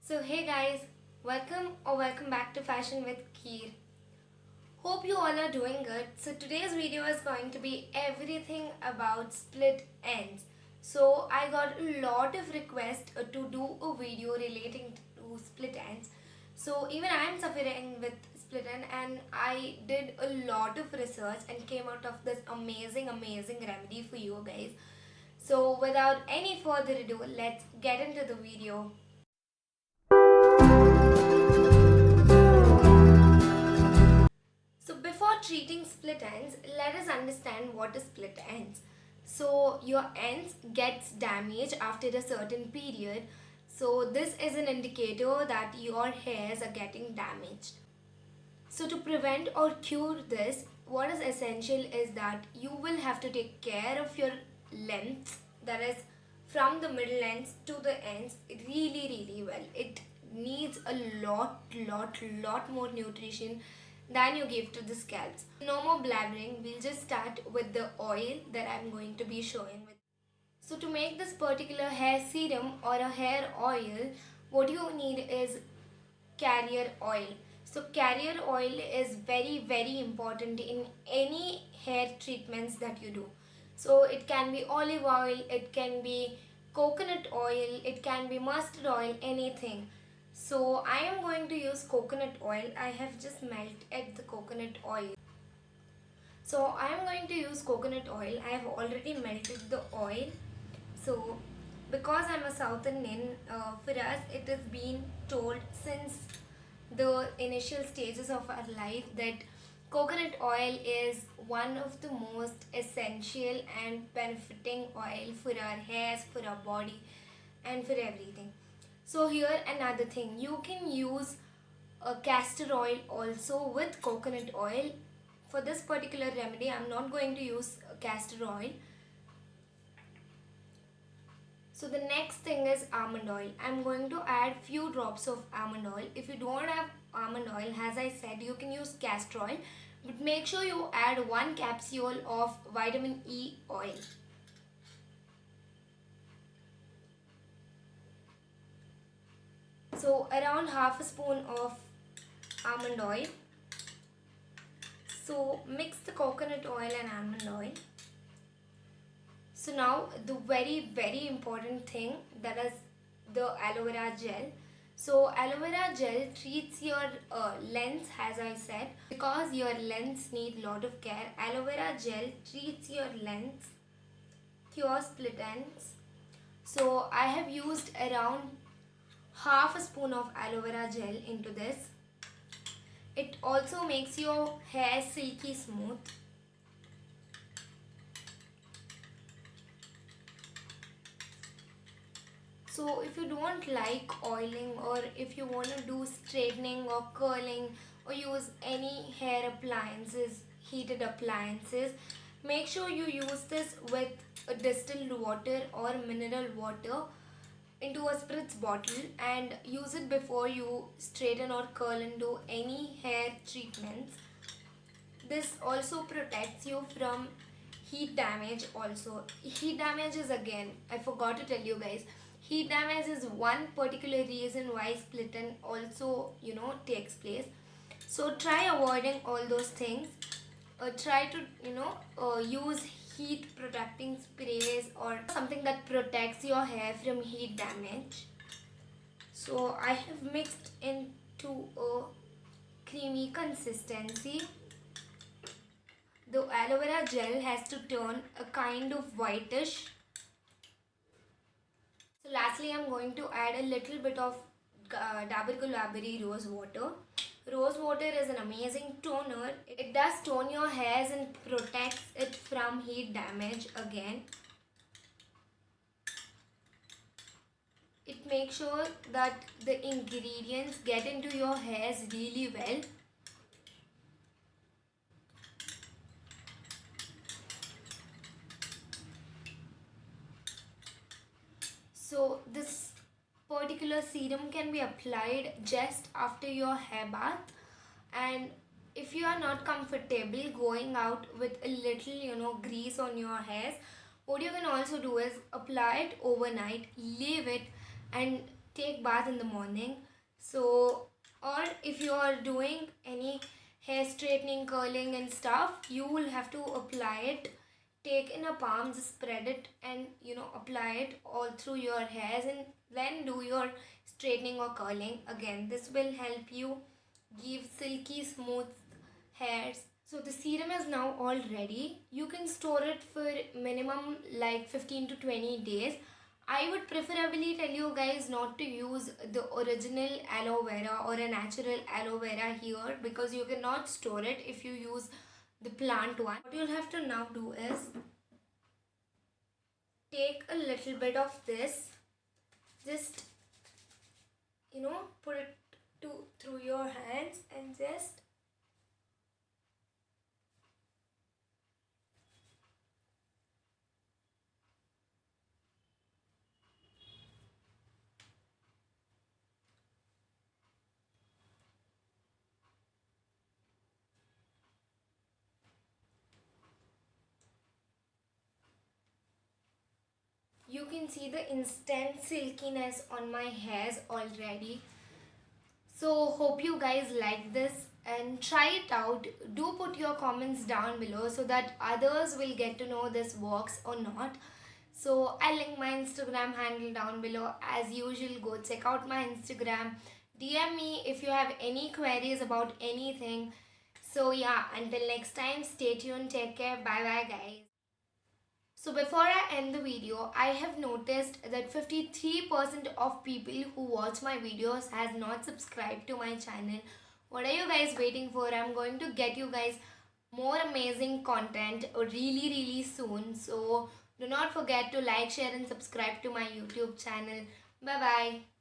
So hey guys, welcome back to Fashion with Keer. Hope you all are doing good. So today's video is going to be everything about split ends. So I got a lot of requests to do a video relating to split ends. So even I am suffering with split end and I did a lot of research and came out of this amazing remedy for you guys. So without any further ado, let's get into the video. So before treating split ends, let us understand what is split ends. So your ends gets damaged after a certain period. So this is an indicator that your hairs are getting damaged. So to prevent or cure this, what is essential is that you will have to take care of your length, that is from the middle ends to the ends really well. It needs a lot more nutrition than you give to the scalps. No more blabbering, we'll just start with the oil that I'm going to be showing with. So to make this particular hair serum or a hair oil, what you need is carrier oil. So carrier oil is very important in any hair treatments that you do. So it can be olive oil, it can be coconut oil, it can be mustard oil, anything. So I am going to use coconut oil. I have just melted the coconut oil. So I am going to use coconut oil. I have already melted the oil. So because I'm a South Indian, for us it has been told since the initial stages of our life that coconut oil is one of the most essential and benefiting oil for our hairs, for our body and for everything. So here another thing, you can use a castor oil also with coconut oil. For this particular remedy I'm not going to use castor oil. So the next thing is almond oil. I'm going to add few drops of almond oil. If you don't have almond oil, as I said, you can use castor oil. But make sure you add 1 capsule of vitamin E oil. So around half a spoon of almond oil. So mix the coconut oil and almond oil. So now the very important thing, that is the aloe vera gel. So aloe vera gel treats your lens, as I said, because your lens need lot of care. Aloe vera gel treats your lens, cures split ends. So I have used around half a spoon of aloe vera gel into this. It also makes your hair silky smooth. So if you don't like oiling, or if you want to do straightening or curling or use any hair appliances, heated appliances, make sure you use this with a distilled water or mineral water into a spritz bottle and use it before you straighten or curl and do any hair treatments. This also protects you from heat damage also. Heat damage is, again, I forgot to tell you guys, heat damage is one particular reason why split end also takes place. So try avoiding all those things. Try to use heat protecting sprays or something that protects your hair from heat damage. So I have mixed into a creamy consistency. The aloe vera gel has to turn a kind of whitish. So lastly, I'm going to add a little bit of Dabur Gulabari rose water. Rose water is an amazing toner. It does tone your hairs and protects it from heat damage again. It makes sure that the ingredients get into your hairs really well. So this particular serum can be applied just after your hair bath, and if you are not comfortable going out with a little grease on your hairs, what you can also do is apply it overnight, leave it, and take bath in the morning. So, or if you are doing any hair straightening, curling and stuff, you will have to apply it. Take in a palm, just spread it and apply it all through your hairs, and then do your straightening or curling again. This will help you give silky smooth hairs. So the serum is now all ready. You can store it for minimum like 15 to 20 days. I would preferably tell you guys not to use the original aloe vera or a natural aloe vera here, because you cannot store it if you use the plant one. What you'll have to now do is take a little bit of this, just put it through your hands and just you can see the instant silkiness on my hairs already. So hope you guys like this and try it out. Do put your comments down below so that others will get to know this works or not. So I'll link my Instagram handle down below. As usual, go check out my Instagram. DM me if you have any queries about anything. So yeah, until next time, stay tuned, take care, bye bye guys. So before I end the video, I have noticed that 53% of people who watch my videos has not subscribed to my channel. What are you guys waiting for? I'm going to get you guys more amazing content really soon. So do not forget to like, share and subscribe to my YouTube channel. Bye bye.